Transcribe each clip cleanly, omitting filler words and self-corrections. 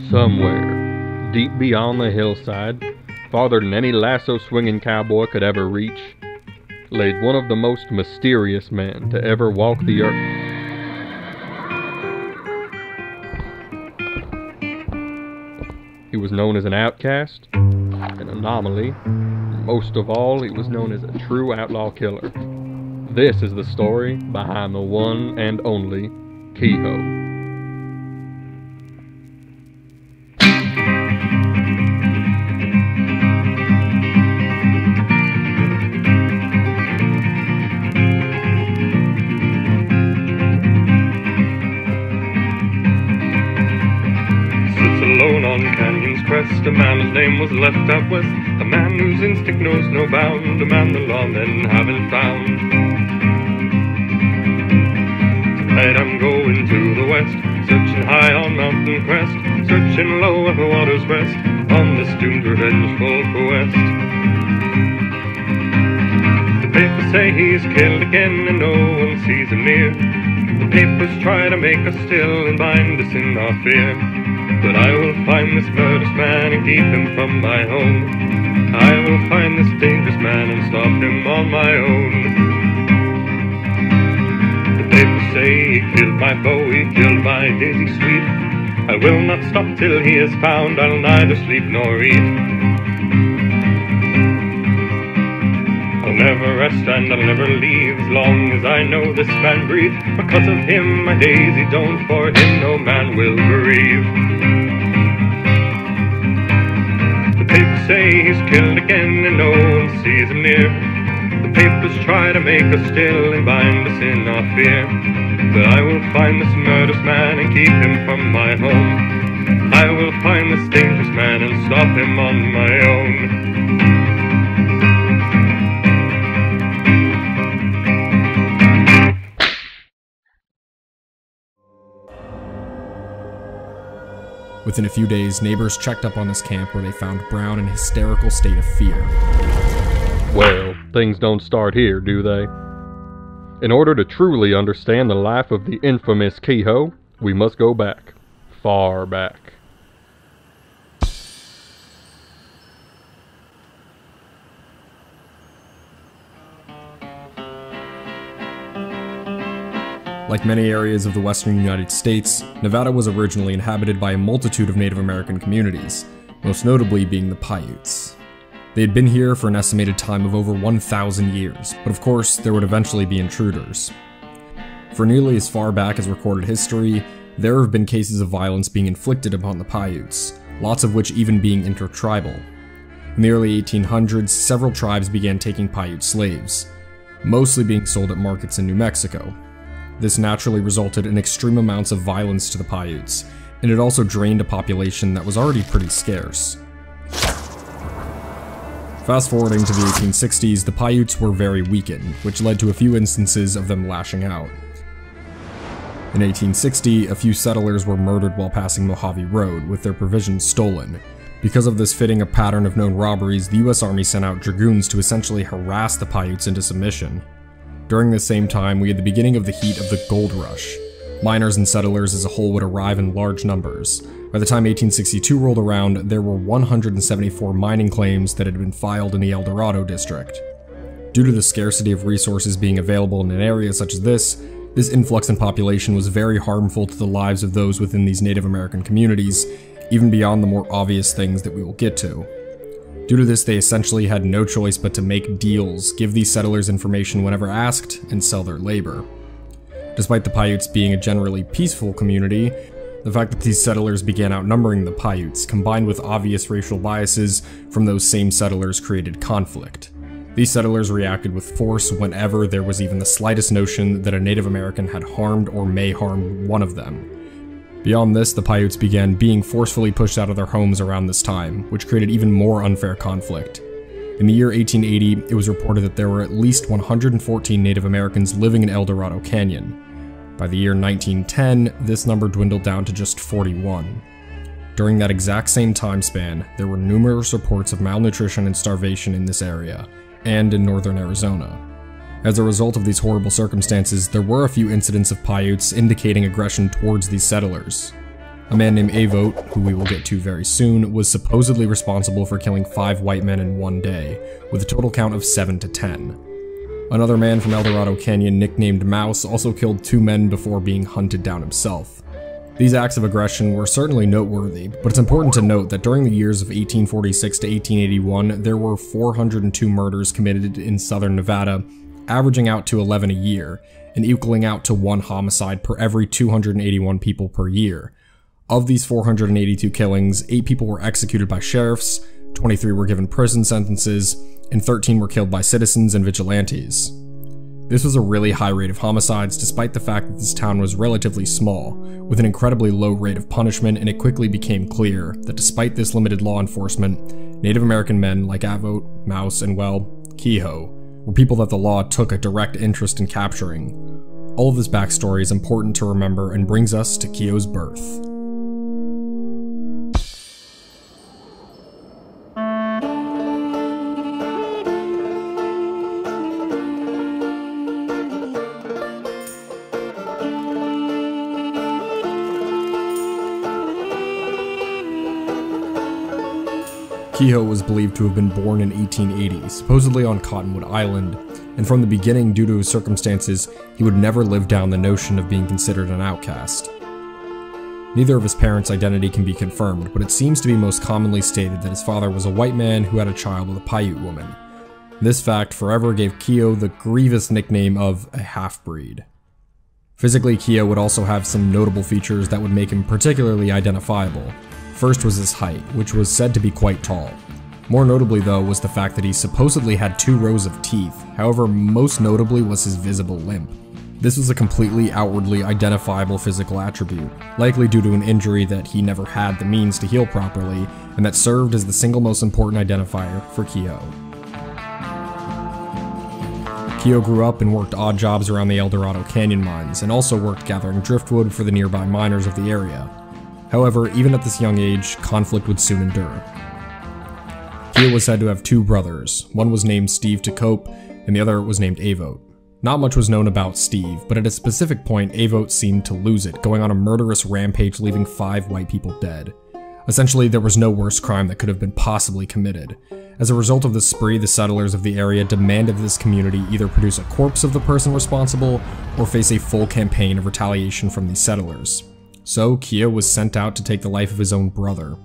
Somewhere, deep beyond the hillside, farther than any lasso-swinging cowboy could ever reach, laid one of the most mysterious men to ever walk the earth. He was known as an outcast, an anomaly, and most of all, he was known as a true outlaw killer. This is the story behind the one and only Queho. A man whose name was left out west, a man whose instinct knows no bound, a man the lawmen haven't found. Tonight I'm going to the west, searching high on mountain crest, searching low at the water's rest, on this doomed revengeful quest. The papers say he's killed again and no one sees him near. The papers try to make us still and bind us in our fear. But I will find this murderous man and keep him from my home. I will find this dangerous man and stop him on my own. The papers say he killed my beau, he killed my daisy sweet. I will not stop till he is found, I'll neither sleep nor eat. I'll never rest and I'll never leave as long as I know this man breathes. Because of him my daisy don't, for him no man will bereave. The papers say he's killed again and no one sees him near. The papers try to make us still and bind us in our fear. But I will find this murderous man and keep him from my home. I will find this dangerous man and stop him on my own. Within a few days, neighbors checked up on this camp where they found Brown in a hysterical state of fear. Well, things don't start here, do they? In order to truly understand the life of the infamous Queho, we must go back. Far back. Like many areas of the western United States, Nevada was originally inhabited by a multitude of Native American communities, most notably being the Paiutes. They had been here for an estimated time of over 1,000 years, but of course, there would eventually be intruders. For nearly as far back as recorded history, there have been cases of violence being inflicted upon the Paiutes, lots of which even being intertribal. In the early 1800s, several tribes began taking Paiute slaves, mostly being sold at markets in New Mexico. This naturally resulted in extreme amounts of violence to the Paiutes, and it also drained a population that was already pretty scarce. Fast forwarding to the 1860s, the Paiutes were very weakened, which led to a few instances of them lashing out. In 1860, a few settlers were murdered while passing Mojave Road, with their provisions stolen. Because of this fitting a pattern of known robberies, the US Army sent out dragoons to essentially harass the Paiutes into submission. During this same time, we had the beginning of the heat of the gold rush. Miners and settlers as a whole would arrive in large numbers. By the time 1862 rolled around, there were 174 mining claims that had been filed in the El Dorado district. Due to the scarcity of resources being available in an area such as this influx in population was very harmful to the lives of those within these Native American communities, even beyond the more obvious things that we will get to. Due to this, they essentially had no choice but to make deals, give these settlers information whenever asked, and sell their labor. Despite the Paiutes being a generally peaceful community, the fact that these settlers began outnumbering the Paiutes, combined with obvious racial biases from those same settlers, created conflict. These settlers reacted with force whenever there was even the slightest notion that a Native American had harmed or may harm one of them. Beyond this, the Paiutes began being forcefully pushed out of their homes around this time, which created even more unfair conflict. In the year 1880, it was reported that there were at least 114 Native Americans living in El Dorado Canyon. By the year 1910, this number dwindled down to just 41. during that exact same time span, there were numerous reports of malnutrition and starvation in this area, and in northern Arizona. As a result of these horrible circumstances, there were a few incidents of Paiutes indicating aggression towards these settlers. A man named Avote, who we will get to very soon, was supposedly responsible for killing 5 white men in one day, with a total count of 7 to 10. Another man from El Dorado Canyon, nicknamed Mouse, also killed 2 men before being hunted down himself. These acts of aggression were certainly noteworthy, but it's important to note that during the years of 1846 to 1881, there were 402 murders committed in southern Nevada, averaging out to 11 a year, and equaling out to 1 homicide per every 281 people per year. Of these 482 killings, 8 people were executed by sheriffs, 23 were given prison sentences, and 13 were killed by citizens and vigilantes. This was a really high rate of homicides despite the fact that this town was relatively small, with an incredibly low rate of punishment, and it quickly became clear that despite this limited law enforcement, Native American men like Avote, Mouse, and well, Queho, were people that the law took a direct interest in capturing. All of this backstory is important to remember and brings us to Queho's birth. Queho was believed to have been born in 1880, supposedly on Cottonwood Island, and from the beginning, due to his circumstances, he would never live down the notion of being considered an outcast. Neither of his parents' identity can be confirmed, but it seems to be most commonly stated that his father was a white man who had a child with a Paiute woman. This fact forever gave Queho the grievous nickname of a half-breed. Physically, Queho would also have some notable features that would make him particularly identifiable. First was his height, which was said to be quite tall. More notably though was the fact that he supposedly had 2 rows of teeth, however most notably was his visible limp. This was a completely outwardly identifiable physical attribute, likely due to an injury that he never had the means to heal properly, and that served as the single most important identifier for Queho. Queho grew up and worked odd jobs around the El Dorado Canyon mines, and also worked gathering driftwood for the nearby miners of the area. However, even at this young age, conflict would soon endure. Queho was said to have 2 brothers. One was named Steve to cope, and the other was named Avote. Not much was known about Steve, but at a specific point, Avote seemed to lose it, going on a murderous rampage leaving 5 white people dead. Essentially, there was no worse crime that could have been possibly committed. As a result of this spree, the settlers of the area demanded that this community either produce a corpse of the person responsible, or face a full campaign of retaliation from these settlers. So, Queho was sent out to take the life of his own brother.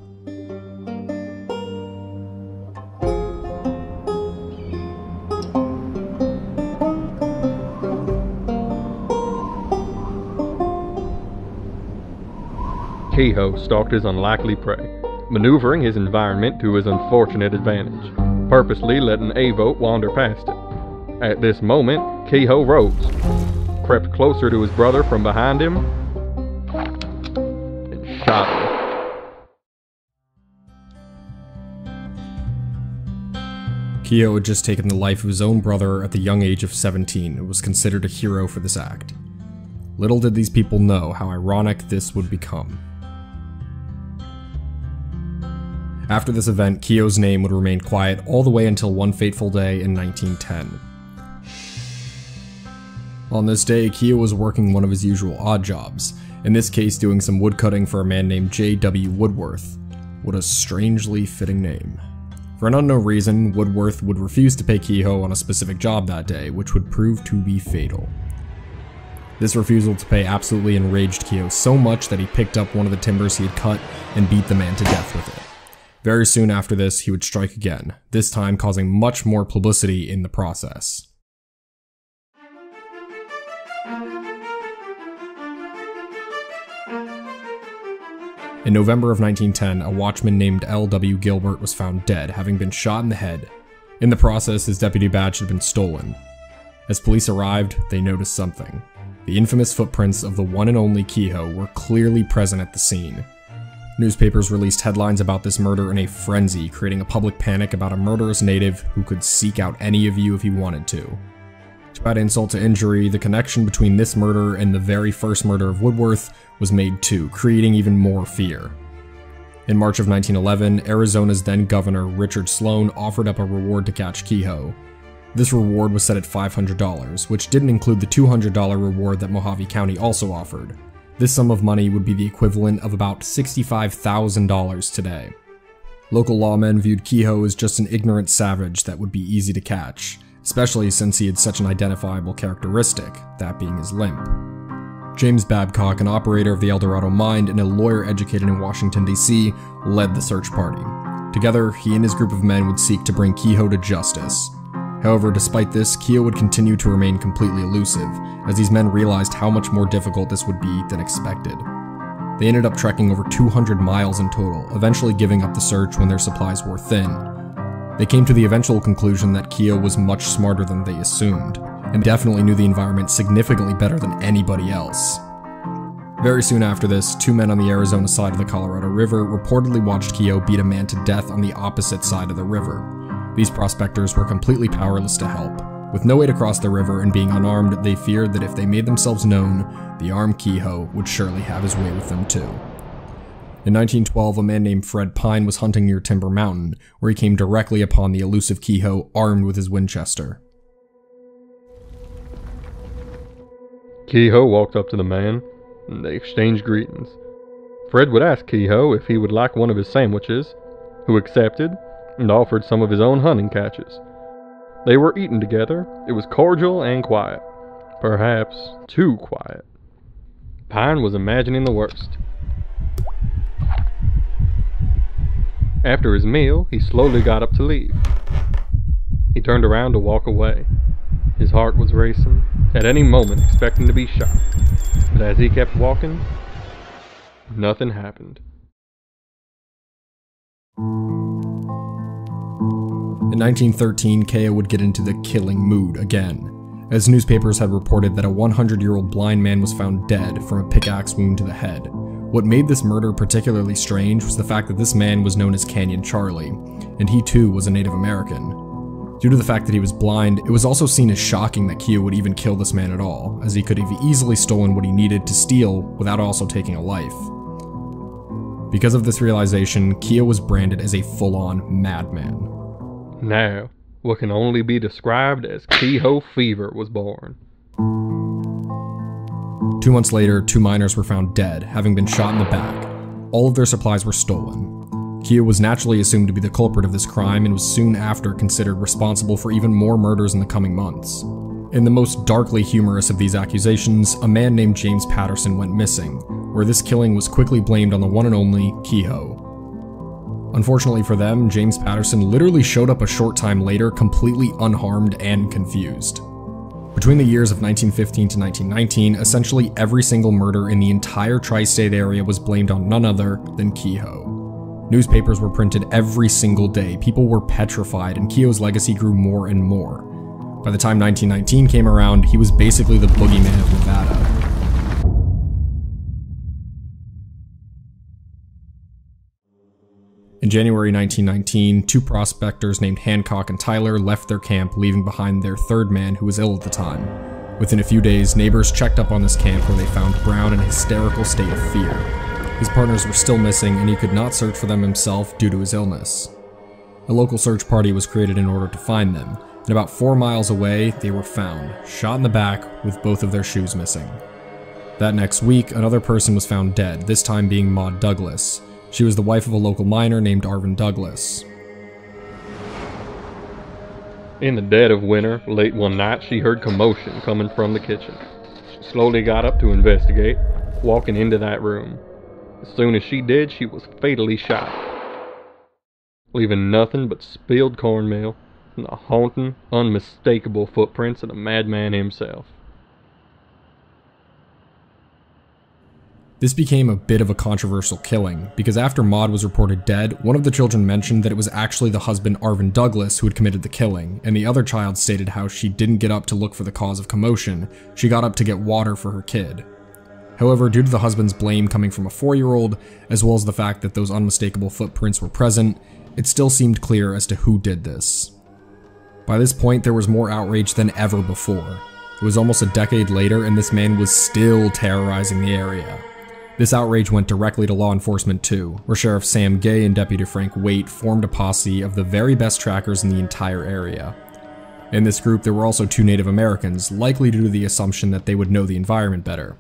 Queho stalked his unlikely prey, maneuvering his environment to his unfortunate advantage, purposely letting Avote wander past him. At this moment, Queho rose, crept closer to his brother from behind him, and shot him. Queho had just taken the life of his own brother at the young age of 17 and was considered a hero for this act. Little did these people know how ironic this would become. After this event, Queho's name would remain quiet all the way until one fateful day in 1910. On this day, Queho was working one of his usual odd jobs, in this case doing some woodcutting for a man named J.W. Woodworth. What a strangely fitting name. For an unknown reason, Woodworth would refuse to pay Queho on a specific job that day, which would prove to be fatal. This refusal to pay absolutely enraged Queho so much that he picked up one of the timbers he had cut and beat the man to death with it. Very soon after this, he would strike again, this time causing much more publicity in the process. In November of 1910, a watchman named L.W. Gilbert was found dead, having been shot in the head. In the process, his deputy badge had been stolen. As police arrived, they noticed something. The infamous footprints of the one and only Queho were clearly present at the scene. Newspapers released headlines about this murder in a frenzy, creating a public panic about a murderous native who could seek out any of you if he wanted to. To add insult to injury, the connection between this murder and the very first murder of Woodworth was made too, creating even more fear. In March of 1911, Arizona's then governor Richard Sloan offered up a reward to catch Queho. This reward was set at $500, which didn't include the $200 reward that Mojave County also offered. This sum of money would be the equivalent of about $65,000 today. Local lawmen viewed Queho as just an ignorant savage that would be easy to catch, especially since he had such an identifiable characteristic, that being his limp. James Babcock, an operator of the El Dorado mine and a lawyer educated in Washington, D.C., led the search party. Together, he and his group of men would seek to bring Queho to justice. However, despite this, Queho would continue to remain completely elusive, as these men realized how much more difficult this would be than expected. They ended up trekking over 200 miles in total, eventually giving up the search when their supplies wore thin. They came to the eventual conclusion that Queho was much smarter than they assumed, and definitely knew the environment significantly better than anybody else. Very soon after this, two men on the Arizona side of the Colorado River reportedly watched Queho beat a man to death on the opposite side of the river. These prospectors were completely powerless to help. With no way to cross the river and being unarmed, they feared that if they made themselves known, the armed Queho would surely have his way with them too. In 1912, a man named Fred Pine was hunting near Timber Mountain, where he came directly upon the elusive Queho armed with his Winchester. Queho walked up to the man, and they exchanged greetings. Fred would ask Queho if he would like one of his sandwiches, who accepted, and offered some of his own hunting catches. They were eating together. It was cordial and quiet. Perhaps too quiet. Pine was imagining the worst. After his meal, he slowly got up to leave. He turned around to walk away. His heart was racing, at any moment expecting to be shot. But as he kept walking, nothing happened. In 1913, Queho would get into the killing mood again, as newspapers had reported that a 100-year-old blind man was found dead from a pickaxe wound to the head. What made this murder particularly strange was the fact that this man was known as Canyon Charlie, and he too was a Native American. Due to the fact that he was blind, it was also seen as shocking that Queho would even kill this man at all, as he could have easily stolen what he needed to steal without also taking a life. Because of this realization, Queho was branded as a full-on madman. Now, what can only be described as Queho fever was born. 2 months later, two miners were found dead, having been shot in the back. All of their supplies were stolen. Queho was naturally assumed to be the culprit of this crime and was soon after considered responsible for even more murders in the coming months. In the most darkly humorous of these accusations, a man named James Patterson went missing, where this killing was quickly blamed on the one and only Queho. Unfortunately for them, James Patterson literally showed up a short time later completely unharmed and confused. Between the years of 1915 to 1919, essentially every single murder in the entire tri-state area was blamed on none other than Queho. Newspapers were printed every single day, people were petrified, and Queho's legacy grew more and more. By the time 1919 came around, he was basically the boogeyman of Nevada. In January 1919, two prospectors named Hancock and Tyler left their camp, leaving behind their third man who was ill at the time. Within a few days, neighbors checked up on this camp where they found Brown in a hysterical state of fear. His partners were still missing, and he could not search for them himself due to his illness. A local search party was created in order to find them, and about 4 miles away, they were found, shot in the back with both of their shoes missing. That next week, another person was found dead, this time being Maud Douglas. She was the wife of a local miner named Arvin Douglas. In the dead of winter, late one night, she heard commotion coming from the kitchen. She slowly got up to investigate, walking into that room. As soon as she did, she was fatally shot, leaving nothing but spilled cornmeal and the haunting, unmistakable footprints of the madman himself. This became a bit of a controversial killing, because after Maud was reported dead, one of the children mentioned that it was actually the husband Arvin Douglas who had committed the killing, and the other child stated how she didn't get up to look for the cause of commotion, she got up to get water for her kid. However, due to the husband's blame coming from a 4-year-old, as well as the fact that those unmistakable footprints were present, it still seemed clear as to who did this. By this point, there was more outrage than ever before. It was almost a decade later, and this man was still terrorizing the area. This outrage went directly to law enforcement too, where Sheriff Sam Gay and Deputy Frank Waite formed a posse of the very best trackers in the entire area. In this group, there were also 2 Native Americans, likely due to the assumption that they would know the environment better.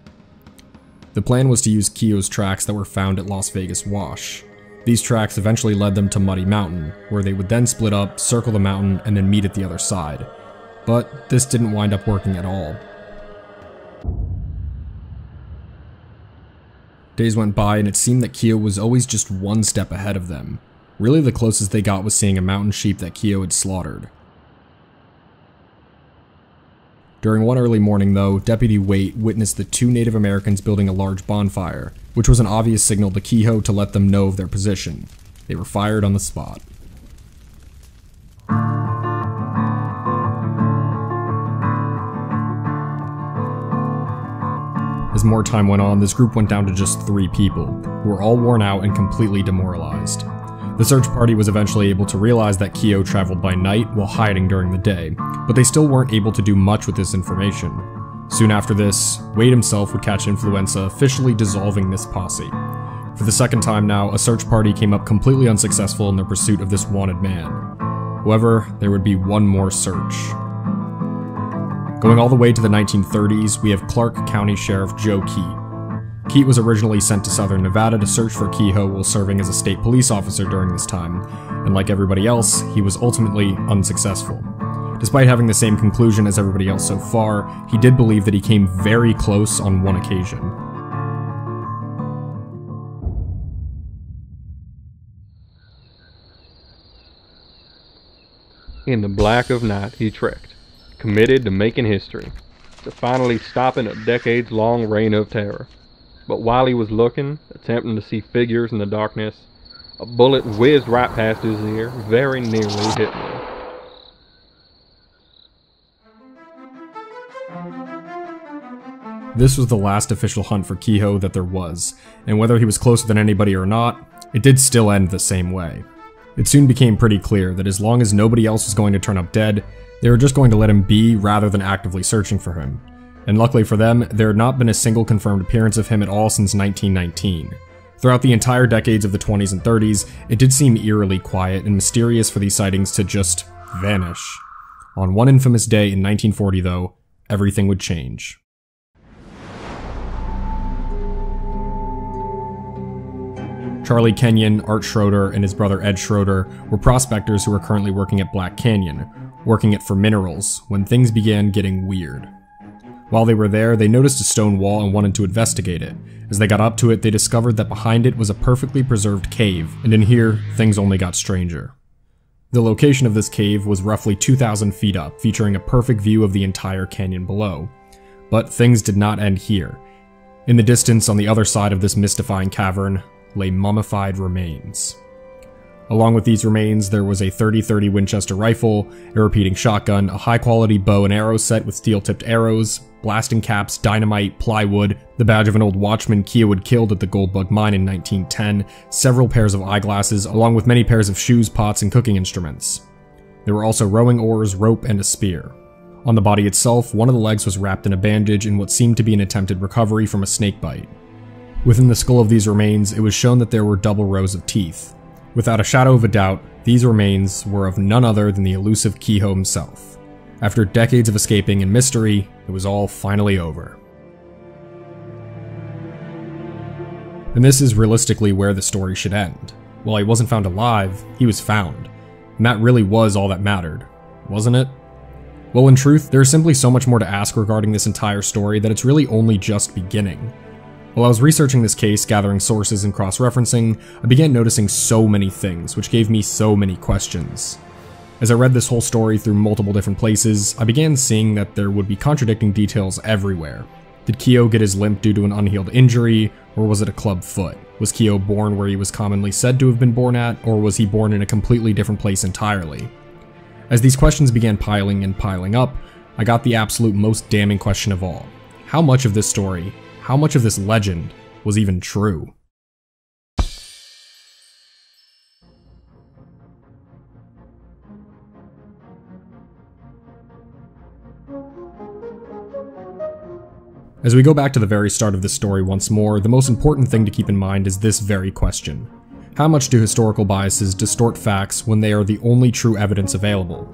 The plan was to use Queho's tracks that were found at Las Vegas Wash. These tracks eventually led them to Muddy Mountain, where they would then split up, circle the mountain, and then meet at the other side. But this didn't wind up working at all. Days went by and it seemed that Queho was always just one step ahead of them. Really the closest they got was seeing a mountain sheep that Queho had slaughtered. During one early morning though, Deputy Waite witnessed the 2 Native Americans building a large bonfire, which was an obvious signal to Queho to let them know of their position. They were fired on the spot. As more time went on, this group went down to just 3 people, who were all worn out and completely demoralized. The search party was eventually able to realize that Queho traveled by night while hiding during the day, but they still weren't able to do much with this information. Soon after this, Waite himself would catch influenza, officially dissolving this posse. For the second time now, a search party came up completely unsuccessful in their pursuit of this wanted man. However, there would be one more search. Going all the way to the 1930s, we have Clark County Sheriff Joe Keat. Keat was originally sent to southern Nevada to search for Queho while serving as a state police officer during this time, and like everybody else, he was ultimately unsuccessful. Despite having the same conclusion as everybody else so far, he did believe that he came very close on one occasion. In the black of night he trekked, committed to making history, to finally stopping a decades-long reign of terror. But while he was looking, attempting to see figures in the darkness, a bullet whizzed right past his ear, very nearly hitting him. This was the last official hunt for Queho that there was, and whether he was closer than anybody or not, it did still end the same way. It soon became pretty clear that as long as nobody else was going to turn up dead, they were just going to let him be rather than actively searching for him. And luckily for them, there had not been a single confirmed appearance of him at all since 1919. Throughout the entire decades of the 20s and 30s, it did seem eerily quiet and mysterious for these sightings to just vanish. On one infamous day in 1940 though, everything would change. Charlie Kenyon, Art Schroeder, and his brother Ed Schroeder were prospectors who were currently working at Black Canyon, working it for minerals, when things began getting weird. While they were there, they noticed a stone wall and wanted to investigate it. As they got up to it, they discovered that behind it was a perfectly preserved cave, and in here, things only got stranger. The location of this cave was roughly 2,000 feet up, featuring a perfect view of the entire canyon below. But things did not end here. In the distance, on the other side of this mystifying cavern, lay mummified remains. Along with these remains, there was a .30-30 Winchester rifle, a repeating shotgun, a high-quality bow and arrow set with steel-tipped arrows, blasting caps, dynamite, plywood, the badge of an old watchman Queho had killed at the Goldbug mine in 1910, several pairs of eyeglasses, along with many pairs of shoes, pots, and cooking instruments. There were also rowing oars, rope, and a spear. On the body itself, one of the legs was wrapped in a bandage in what seemed to be an attempted recovery from a snake bite. Within the skull of these remains, it was shown that there were double rows of teeth. Without a shadow of a doubt, these remains were of none other than the elusive Queho himself. After decades of escaping and mystery, it was all finally over. And this is realistically where the story should end. While he wasn't found alive, he was found. And that really was all that mattered, wasn't it? Well, in truth, there is simply so much more to ask regarding this entire story that it's really only just beginning. While I was researching this case, gathering sources and cross-referencing, I began noticing so many things, which gave me so many questions. As I read this whole story through multiple different places, I began seeing that there would be contradicting details everywhere. Did Queho get his limp due to an unhealed injury, or was it a club foot? Was Queho born where he was commonly said to have been born at, or was he born in a completely different place entirely? As these questions began piling and piling up, I got the absolute most damning question of all. How much of this story, how much of this legend was even true? As we go back to the very start of this story once more, the most important thing to keep in mind is this very question. How much do historical biases distort facts when they are the only true evidence available?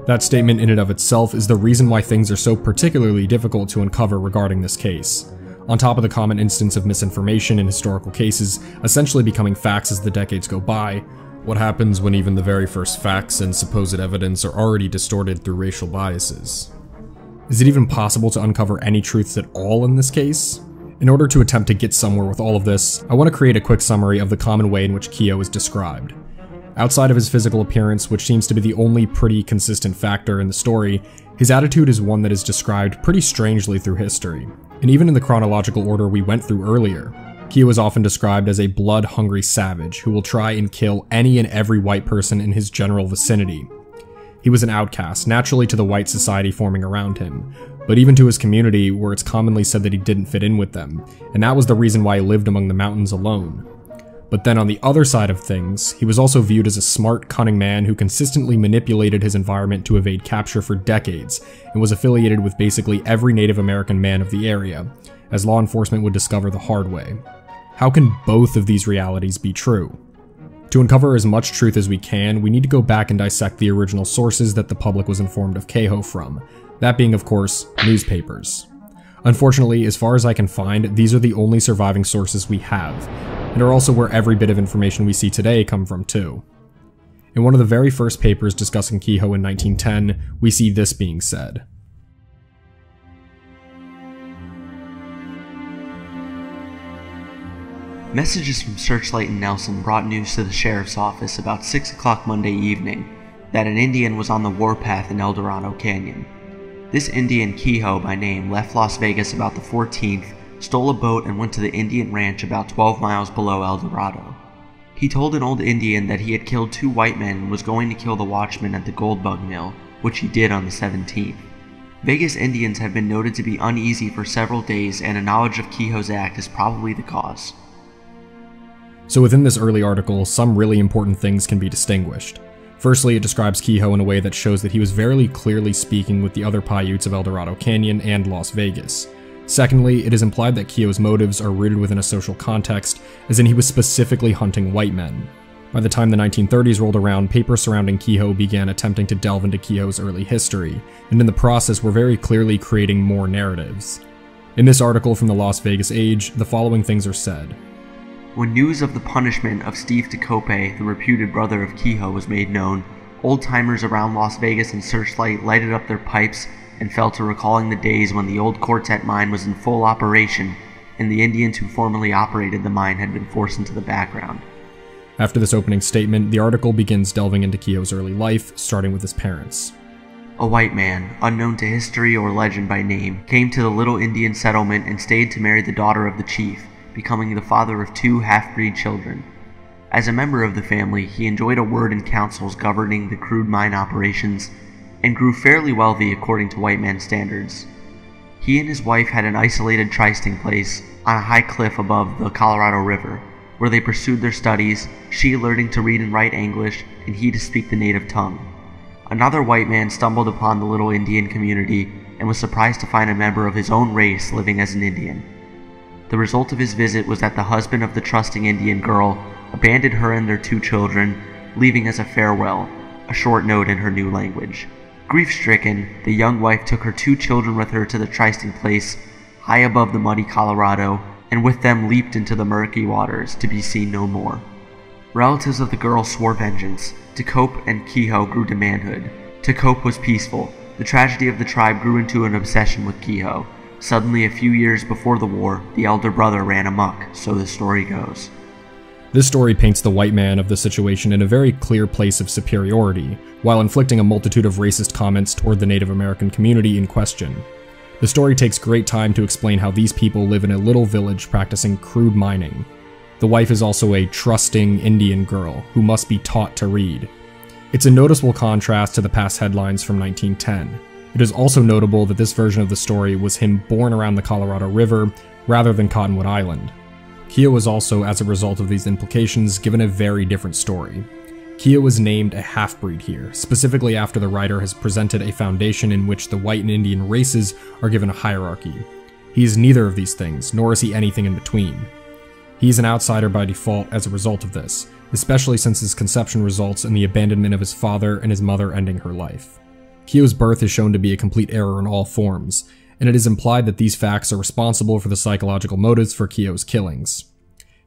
That statement in and of itself is the reason why things are so particularly difficult to uncover regarding this case. On top of the common instance of misinformation in historical cases essentially becoming facts as the decades go by, what happens when even the very first facts and supposed evidence are already distorted through racial biases? Is it even possible to uncover any truths at all in this case? In order to attempt to get somewhere with all of this, I want to create a quick summary of the common way in which Queho is described. Outside of his physical appearance, which seems to be the only pretty consistent factor in the story, his attitude is one that is described pretty strangely through history. And even in the chronological order we went through earlier, Queho is often described as a blood-hungry savage who will try and kill any and every white person in his general vicinity. He was an outcast, naturally to the white society forming around him, but even to his community where it's commonly said that he didn't fit in with them, and that was the reason why he lived among the mountains alone. But then on the other side of things, he was also viewed as a smart, cunning man who consistently manipulated his environment to evade capture for decades, and was affiliated with basically every Native American man of the area, as law enforcement would discover the hard way. How can both of these realities be true? To uncover as much truth as we can, we need to go back and dissect the original sources that the public was informed of Queho from, that being, of course, newspapers. Unfortunately, as far as I can find, these are the only surviving sources we have, and are also where every bit of information we see today come from too. In one of the very first papers discussing Queho in 1910, we see this being said. Messages from Searchlight and Nelson brought news to the sheriff's office about 6 o'clock Monday evening that an Indian was on the warpath in El Dorado Canyon. This Indian, Queho by name, left Las Vegas about the 14th, stole a boat and went to the Indian ranch about 12 miles below El Dorado. He told an old Indian that he had killed 2 white men and was going to kill the watchman at the gold bug mill, which he did on the 17th. Vegas Indians have been noted to be uneasy for several days, and a knowledge of Queho's act is probably the cause. So within this early article, some really important things can be distinguished. Firstly, it describes Queho in a way that shows that he was very clearly speaking with the other Paiutes of El Dorado Canyon and Las Vegas. Secondly, it is implied that Queho's motives are rooted within a social context, as in he was specifically hunting white men. By the time the 1930s rolled around, papers surrounding Queho began attempting to delve into Queho's early history, and in the process were very clearly creating more narratives. In this article from the Las Vegas Age, the following things are said. When news of the punishment of Steve Tecope, the reputed brother of Queho, was made known, old-timers around Las Vegas and Searchlight lighted up their pipes and fell to recalling the days when the old quartet mine was in full operation and the Indians who formerly operated the mine had been forced into the background. After this opening statement, the article begins delving into Queho's early life, starting with his parents. A white man, unknown to history or legend by name, came to the little Indian settlement and stayed to marry the daughter of the chief, becoming the father of 2 half-breed children. As a member of the family, he enjoyed a word in councils governing the crude mine operations, and grew fairly wealthy according to white man standards. He and his wife had an isolated trysting place on a high cliff above the Colorado River, where they pursued their studies, she learning to read and write English, and he to speak the native tongue. Another white man stumbled upon the little Indian community and was surprised to find a member of his own race living as an Indian. The result of his visit was that the husband of the trusting Indian girl abandoned her and their 2 children, leaving as a farewell a short note in her new language. Grief-stricken, the young wife took her 2 children with her to the trysting place, high above the muddy Colorado, and with them leaped into the murky waters to be seen no more. Relatives of the girl swore vengeance. Tecope and Queho grew to manhood. Tecope was peaceful. The tragedy of the tribe grew into an obsession with Queho. Suddenly, a few years before the war, the elder brother ran amok, so the story goes. This story paints the white man of the situation in a very clear place of superiority, while inflicting a multitude of racist comments toward the Native American community in question. The story takes great time to explain how these people live in a little village practicing crude mining. The wife is also a trusting Indian girl who must be taught to read. It's a noticeable contrast to the past headlines from 1910. It is also notable that this version of the story was him born around the Colorado River rather than Cottonwood Island. Queho was also, as a result of these implications, given a very different story. Queho was named a half-breed here, specifically after the writer has presented a foundation in which the white and Indian races are given a hierarchy. He is neither of these things, nor is he anything in between. He is an outsider by default as a result of this, especially since his conception results in the abandonment of his father and his mother ending her life. Queho's birth is shown to be a complete error in all forms, and it is implied that these facts are responsible for the psychological motives for Queho's killings.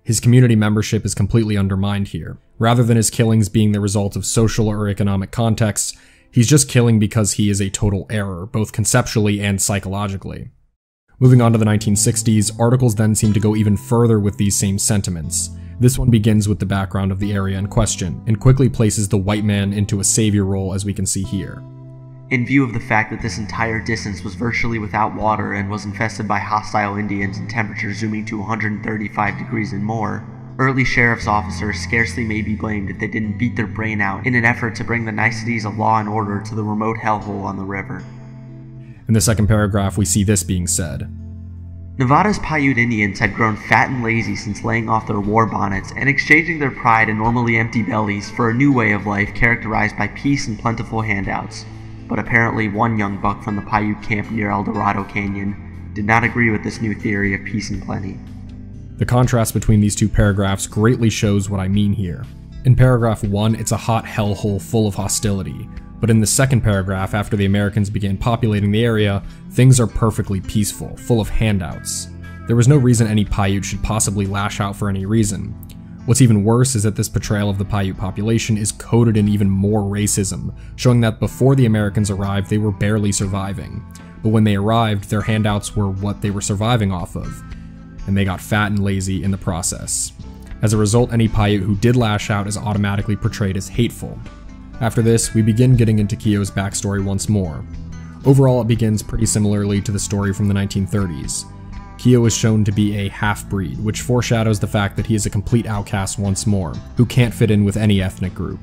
His community membership is completely undermined here. Rather than his killings being the result of social or economic contexts, he's just killing because he is a total error, both conceptually and psychologically. Moving on to the 1960s, articles then seem to go even further with these same sentiments. This one begins with the background of the area in question, and quickly places the white man into a savior role, as we can see here. In view of the fact that this entire distance was virtually without water and was infested by hostile Indians and temperatures zooming to 135 degrees and more, early sheriff's officers scarcely may be blamed if they didn't beat their brain out in an effort to bring the niceties of law and order to the remote hellhole on the river. In the second paragraph, we see this being said. Nevada's Paiute Indians had grown fat and lazy since laying off their war bonnets and exchanging their pride and normally empty bellies for a new way of life characterized by peace and plentiful handouts. But apparently one young buck from the Paiute camp near El Dorado Canyon did not agree with this new theory of peace and plenty. The contrast between these two paragraphs greatly shows what I mean here. In paragraph 1, it's a hot hellhole full of hostility, but in the second paragraph, after the Americans began populating the area, things are perfectly peaceful, full of handouts. There was no reason any Paiute should possibly lash out for any reason. What's even worse is that this portrayal of the Paiute population is coded in even more racism, showing that before the Americans arrived, they were barely surviving. But when they arrived, their handouts were what they were surviving off of, and they got fat and lazy in the process. As a result, any Paiute who did lash out is automatically portrayed as hateful. After this, we begin getting into Queho's backstory once more. Overall, it begins pretty similarly to the story from the 1930s. Queho is shown to be a half-breed, which foreshadows the fact that he is a complete outcast once more, who can't fit in with any ethnic group.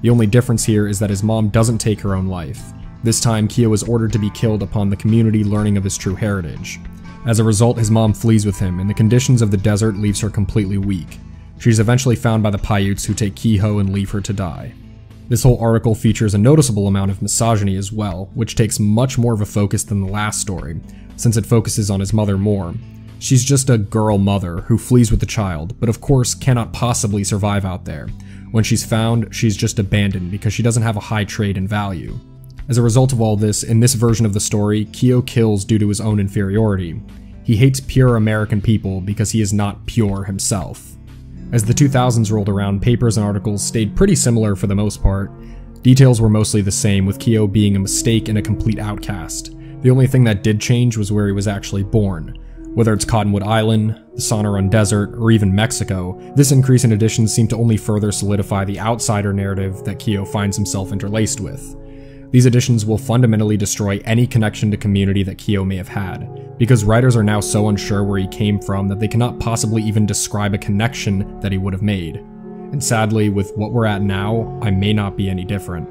The only difference here is that his mom doesn't take her own life. This time, Queho is ordered to be killed upon the community learning of his true heritage. As a result, his mom flees with him, and the conditions of the desert leaves her completely weak. She's eventually found by the Paiutes, who take Queho and leave her to die. This whole article features a noticeable amount of misogyny as well, which takes much more of a focus than the last story, since it focuses on his mother more. She's just a girl mother who flees with the child, but of course cannot possibly survive out there. When she's found, she's just abandoned because she doesn't have a high trade in value. As a result of all this, in this version of the story, Queho kills due to his own inferiority. He hates pure American people because he is not pure himself. As the 2000s rolled around, papers and articles stayed pretty similar for the most part. Details were mostly the same, with Queho being a mistake and a complete outcast. The only thing that did change was where he was actually born. Whether it's Cottonwood Island, the Sonoran Desert, or even Mexico, this increase in additions seemed to only further solidify the outsider narrative that Queho finds himself interlaced with. These additions will fundamentally destroy any connection to community that Queho may have had, because writers are now so unsure where he came from that they cannot possibly even describe a connection that he would have made. And sadly, with what we're at now, I may not be any different.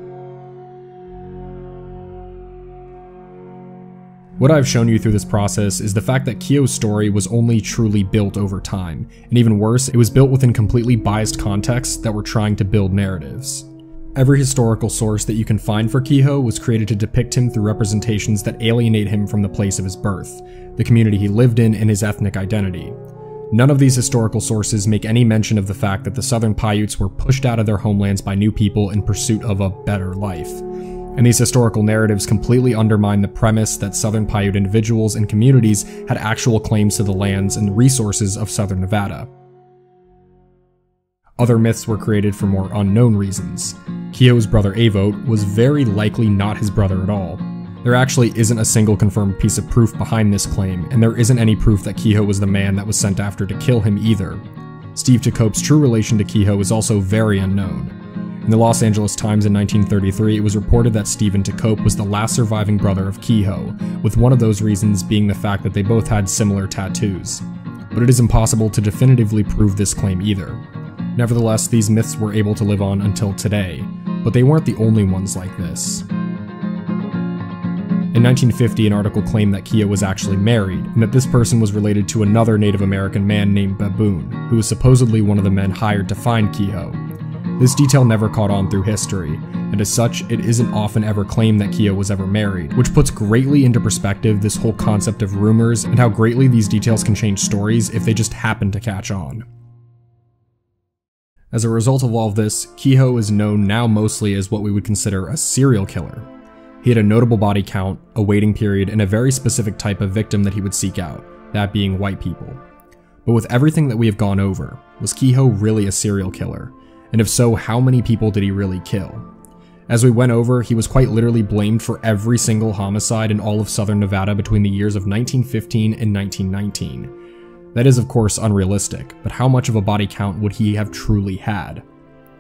What I've shown you through this process is the fact that Queho's story was only truly built over time, and even worse, it was built within completely biased contexts that were trying to build narratives. Every historical source that you can find for Queho was created to depict him through representations that alienate him from the place of his birth, the community he lived in, and his ethnic identity. None of these historical sources make any mention of the fact that the Southern Paiutes were pushed out of their homelands by new people in pursuit of a better life. And these historical narratives completely undermine the premise that Southern Paiute individuals and communities had actual claims to the lands and resources of Southern Nevada. Other myths were created for more unknown reasons. Queho's brother Avote was very likely not his brother at all. There actually isn't a single confirmed piece of proof behind this claim, and there isn't any proof that Queho was the man that was sent after to kill him either. Steve Tecope's true relation to Queho is also very unknown. In the Los Angeles Times in 1933, it was reported that Stephen Tecope was the last surviving brother of Queho, with one of those reasons being the fact that they both had similar tattoos. But it is impossible to definitively prove this claim either. Nevertheless, these myths were able to live on until today, but they weren't the only ones like this. In 1950, an article claimed that Queho was actually married, and that this person was related to another Native American man named Baboon, who was supposedly one of the men hired to find Queho. This detail never caught on through history, and as such, it isn't often ever claimed that Queho was ever married, which puts greatly into perspective this whole concept of rumors and how greatly these details can change stories if they just happen to catch on. As a result of all of this, Queho is known now mostly as what we would consider a serial killer. He had a notable body count, a waiting period, and a very specific type of victim that he would seek out, that being white people. But with everything that we have gone over, was Queho really a serial killer? And if so, how many people did he really kill? As we went over, he was quite literally blamed for every single homicide in all of southern Nevada between the years of 1915 and 1919. That is of course unrealistic, but how much of a body count would he have truly had?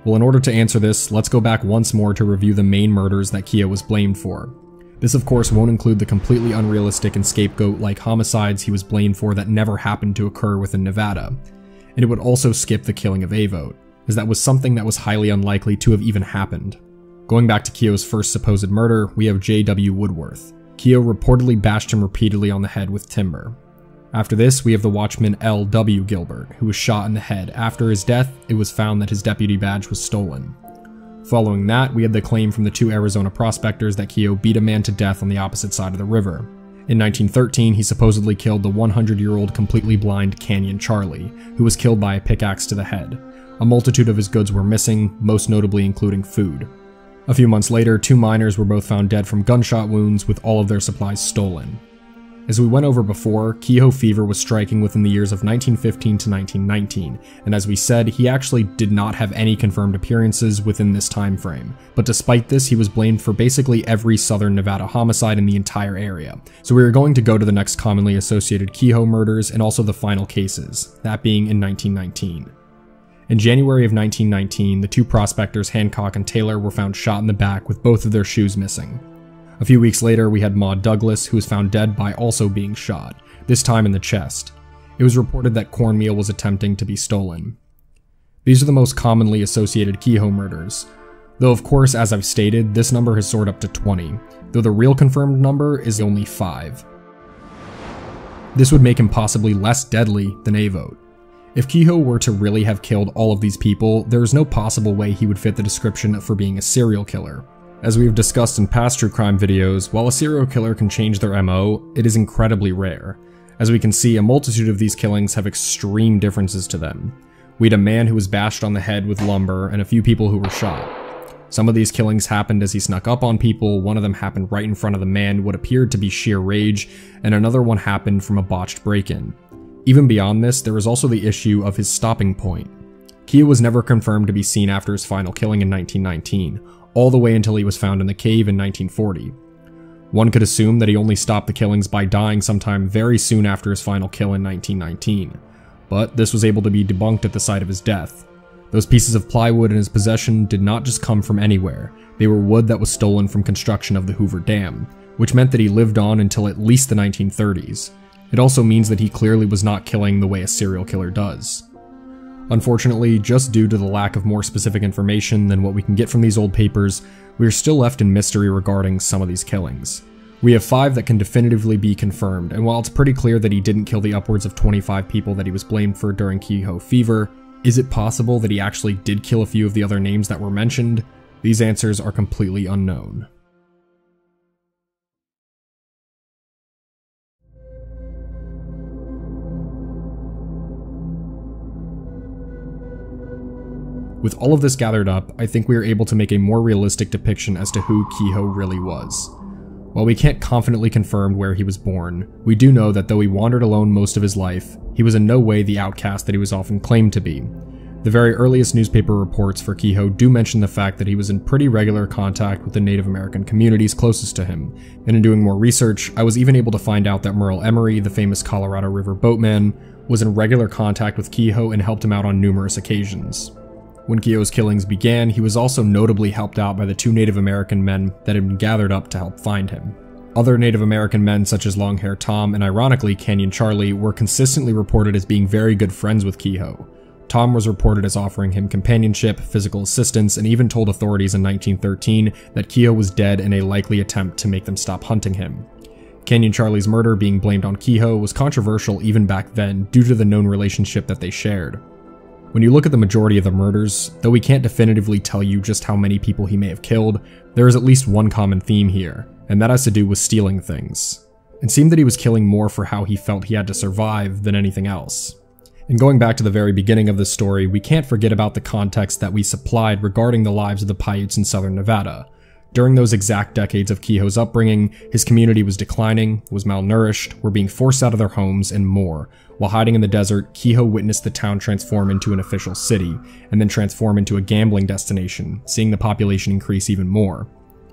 Well, in order to answer this, let's go back once more to review the main murders that Queho was blamed for. This of course won't include the completely unrealistic and scapegoat-like homicides he was blamed for that never happened to occur within Nevada. And it would also skip the killing of Avote, as that was something that was highly unlikely to have even happened. Going back to Queho's first supposed murder, we have J.W. Woodworth. Queho reportedly bashed him repeatedly on the head with timber. After this, we have the watchman L.W. Gilbert, who was shot in the head. After his death, it was found that his deputy badge was stolen. Following that, we had the claim from the two Arizona prospectors that Queho beat a man to death on the opposite side of the river. In 1913, he supposedly killed the 100-year-old completely blind Canyon Charlie, who was killed by a pickaxe to the head. A multitude of his goods were missing, most notably including food. A few months later, two miners were both found dead from gunshot wounds with all of their supplies stolen. As we went over before, Queho fever was striking within the years of 1915 to 1919, and as we said, he actually did not have any confirmed appearances within this time frame. But despite this, he was blamed for basically every southern Nevada homicide in the entire area. So we are going to go to the next commonly associated Queho murders and also the final cases, that being in 1919. In January of 1919, the two prospectors Hancock and Taylor were found shot in the back with both of their shoes missing. A few weeks later, we had Maud Douglas, who was found dead by also being shot, this time in the chest. It was reported that cornmeal was attempting to be stolen. These are the most commonly associated Queho murders, though of course, as I've stated, this number has soared up to 20, though the real confirmed number is only 5. This would make him possibly less deadly than Avote. If Queho were to really have killed all of these people, there is no possible way he would fit the description for being a serial killer. As we have discussed in past true crime videos, while a serial killer can change their MO, it is incredibly rare. As we can see, a multitude of these killings have extreme differences to them. We had a man who was bashed on the head with lumber and a few people who were shot. Some of these killings happened as he snuck up on people, one of them happened right in front of the man what appeared to be sheer rage, and another one happened from a botched break-in. Even beyond this, there was also the issue of his stopping point. Queho was never confirmed to be seen after his final killing in 1919, all the way until he was found in the cave in 1940. One could assume that he only stopped the killings by dying sometime very soon after his final kill in 1919, but this was able to be debunked at the site of his death. Those pieces of plywood in his possession did not just come from anywhere, they were wood that was stolen from construction of the Hoover Dam, which meant that he lived on until at least the 1930s. It also means that he clearly was not killing the way a serial killer does. Unfortunately, just due to the lack of more specific information than what we can get from these old papers, we are still left in mystery regarding some of these killings. We have 5 that can definitively be confirmed, and while it's pretty clear that he didn't kill the upwards of 25 people that he was blamed for during Queho fever, is it possible that he actually did kill a few of the other names that were mentioned? These answers are completely unknown. With all of this gathered up, I think we are able to make a more realistic depiction as to who Queho really was. While we can't confidently confirm where he was born, we do know that though he wandered alone most of his life, he was in no way the outcast that he was often claimed to be. The very earliest newspaper reports for Queho do mention the fact that he was in pretty regular contact with the Native American communities closest to him, and in doing more research, I was even able to find out that Merle Emery, the famous Colorado River boatman, was in regular contact with Queho and helped him out on numerous occasions. When Queho's killings began, he was also notably helped out by the 2 Native American men that had been gathered up to help find him. Other Native American men such as Longhair Tom and ironically Canyon Charlie were consistently reported as being very good friends with Queho. Tom was reported as offering him companionship, physical assistance, and even told authorities in 1913 that Queho was dead in a likely attempt to make them stop hunting him. Canyon Charlie's murder being blamed on Queho was controversial even back then due to the known relationship that they shared. When you look at the majority of the murders, though we can't definitively tell you just how many people he may have killed, there is at least one common theme here, and that has to do with stealing things. It seemed that he was killing more for how he felt he had to survive than anything else. And going back to the very beginning of this story, we can't forget about the context that we supplied regarding the lives of the Paiutes in southern Nevada. During those exact decades of Queho's upbringing, his community was declining, was malnourished, were being forced out of their homes, and more. While hiding in the desert, Queho witnessed the town transform into an official city, and then transform into a gambling destination, seeing the population increase even more.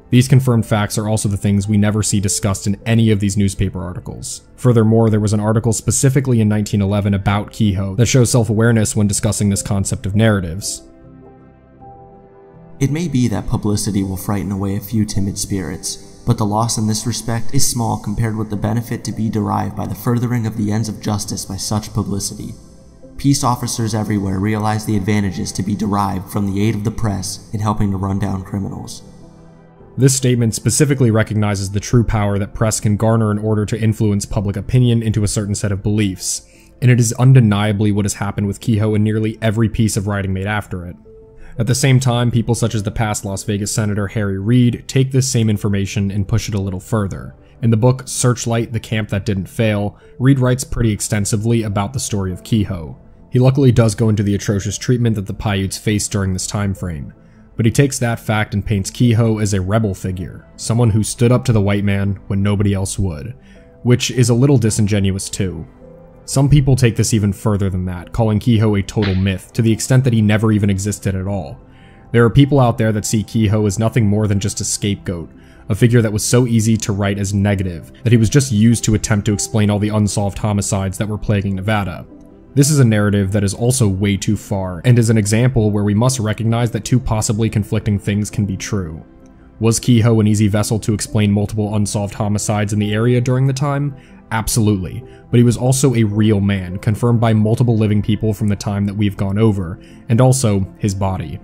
These confirmed facts are also the things we never see discussed in any of these newspaper articles. Furthermore, there was an article specifically in 1911 about Queho that shows self-awareness when discussing this concept of narratives. It may be that publicity will frighten away a few timid spirits, but the loss in this respect is small compared with the benefit to be derived by the furthering of the ends of justice by such publicity. Peace officers everywhere realize the advantages to be derived from the aid of the press in helping to run down criminals. This statement specifically recognizes the true power that press can garner in order to influence public opinion into a certain set of beliefs, and it is undeniably what has happened with Queho in nearly every piece of writing made after it. At the same time, people such as the past Las Vegas Senator Harry Reid take this same information and push it a little further. In the book Searchlight, The Camp That Didn't Fail, Reid writes pretty extensively about the story of Queho. He luckily does go into the atrocious treatment that the Paiutes faced during this time frame, but he takes that fact and paints Queho as a rebel figure, someone who stood up to the white man when nobody else would, which is a little disingenuous too. Some people take this even further than that, calling Queho a total myth, to the extent that he never even existed at all. There are people out there that see Queho as nothing more than just a scapegoat, a figure that was so easy to write as negative, that he was just used to attempt to explain all the unsolved homicides that were plaguing Nevada. This is a narrative that is also way too far, and is an example where we must recognize that two possibly conflicting things can be true. Was Queho an easy vessel to explain multiple unsolved homicides in the area during the time? Absolutely, but he was also a real man, confirmed by multiple living people from the time that we've gone over, and also his body.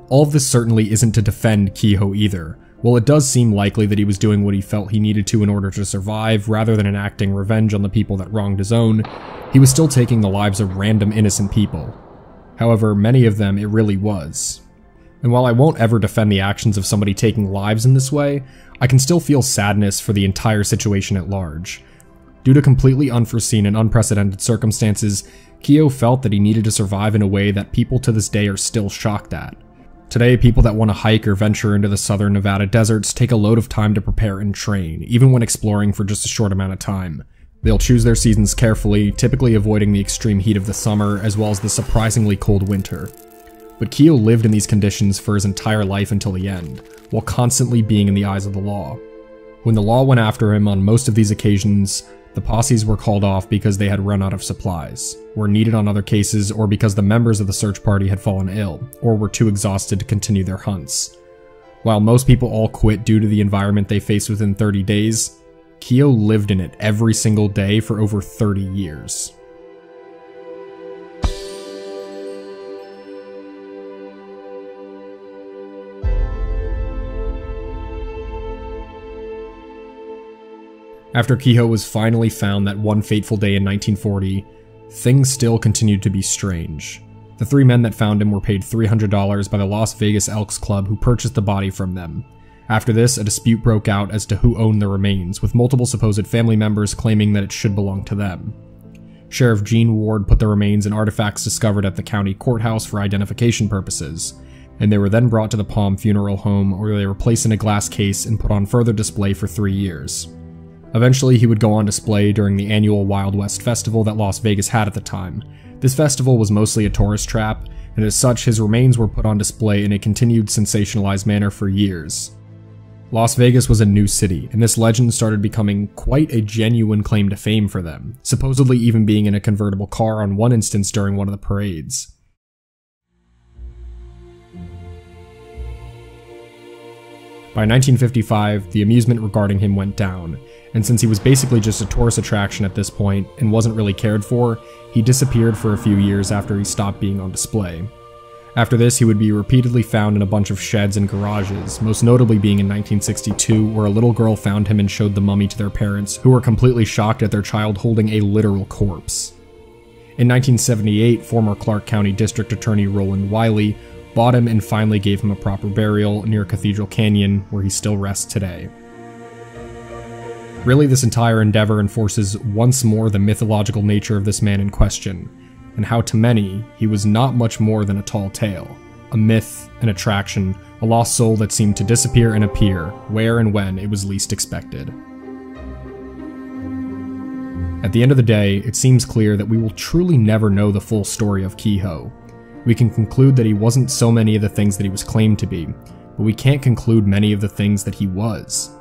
All of this certainly isn't to defend Queho either. While it does seem likely that he was doing what he felt he needed to in order to survive, rather than enacting revenge on the people that wronged his own, he was still taking the lives of random innocent people. However, many of them it really was. And while I won't ever defend the actions of somebody taking lives in this way, I can still feel sadness for the entire situation at large. Due to completely unforeseen and unprecedented circumstances, Queho felt that he needed to survive in a way that people to this day are still shocked at. Today, people that want to hike or venture into the southern Nevada deserts take a load of time to prepare and train, even when exploring for just a short amount of time. They'll choose their seasons carefully, typically avoiding the extreme heat of the summer as well as the surprisingly cold winter. But Queho lived in these conditions for his entire life until the end, while constantly being in the eyes of the law. When the law went after him on most of these occasions, the posses were called off because they had run out of supplies, were needed on other cases, or because the members of the search party had fallen ill, or were too exhausted to continue their hunts. While most people all quit due to the environment they faced within 30 days, Queho lived in it every single day for over 30 years. After Queho was finally found that one fateful day in 1940, things still continued to be strange. The three men that found him were paid $300 by the Las Vegas Elks Club who purchased the body from them. After this, a dispute broke out as to who owned the remains, with multiple supposed family members claiming that it should belong to them. Sheriff Gene Ward put the remains and artifacts discovered at the county courthouse for identification purposes, and they were then brought to the Palm Funeral Home where they were placed in a glass case and put on further display for 3 years. Eventually, he would go on display during the annual Wild West Festival that Las Vegas had at the time. This festival was mostly a tourist trap, and as such, his remains were put on display in a continued sensationalized manner for years. Las Vegas was a new city, and this legend started becoming quite a genuine claim to fame for them, supposedly even being in a convertible car on one instance during one of the parades. By 1955, the amusement regarding him went down, and since he was basically just a tourist attraction at this point and wasn't really cared for, he disappeared for a few years after he stopped being on display. After this, he would be repeatedly found in a bunch of sheds and garages, most notably being in 1962, where a little girl found him and showed the mummy to their parents, who were completely shocked at their child holding a literal corpse. In 1978, former Clark County District Attorney Roland Wiley bought him and finally gave him a proper burial near Cathedral Canyon, where he still rests today. Really, this entire endeavor enforces once more the mythological nature of this man in question, and how to many, he was not much more than a tall tale, a myth, an attraction, a lost soul that seemed to disappear and appear where and when it was least expected. At the end of the day, it seems clear that we will truly never know the full story of Queho. We can conclude that he wasn't so many of the things that he was claimed to be, but we can't conclude many of the things that he was.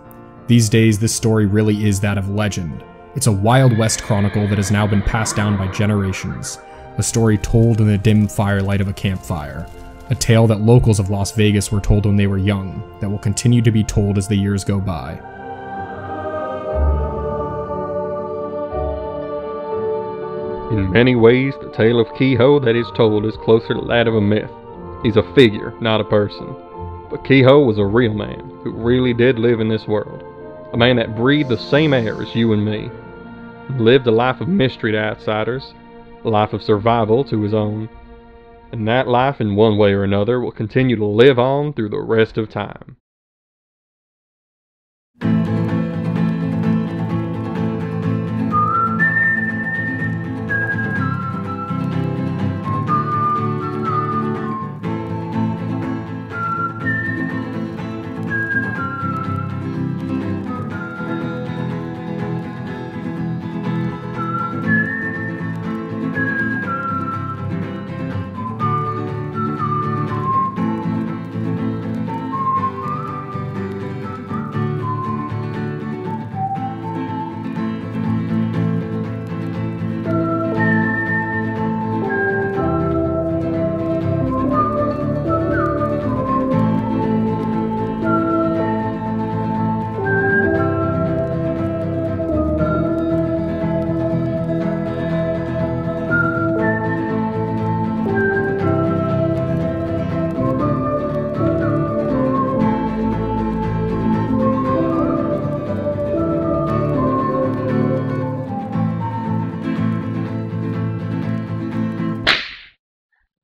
These days, this story really is that of legend. It's a Wild West chronicle that has now been passed down by generations, a story told in the dim firelight of a campfire, a tale that locals of Las Vegas were told when they were young, that will continue to be told as the years go by. In many ways, the tale of Queho that is told is closer to that of a myth. He's a figure, not a person. But Queho was a real man, who really did live in this world. A man that breathed the same air as you and me. Lived a life of mystery to outsiders, a life of survival to his own. And that life, in one way or another, will continue to live on through the rest of time.